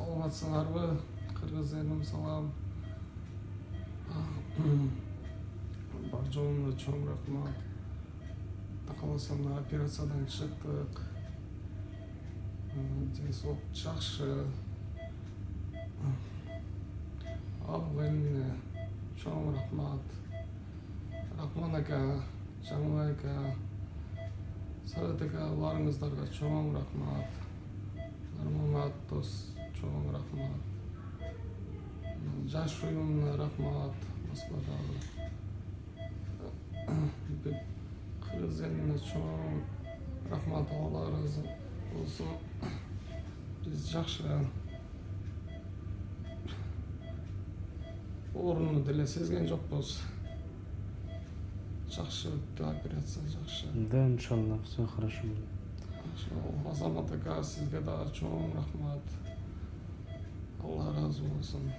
саламатсыңарбы кыргыз элим, салам. Бар жоонуна чоң рахмат. Кааласам операциядан чыктык. Денсаулык жакшы. Ал эми чоң рахмат. Рахман ака, Жаңыбай ака, Сарат ака, баарыңыздарга чоң рахмат. Нурмамат дос, чоң рахмат. Жаш уюмуна рахмат. Москва дагы. Кыргыз элине чоң рахмат, Алла ыраазы болсун. Биз жакшы ооруну деле сезген жокпуз. Жакшы өттү операция, жакшы. Да, иншаллах, все хорошо будет. Азамат ака, сизге дагы чоң рахмат. Алла ыраазы болсун.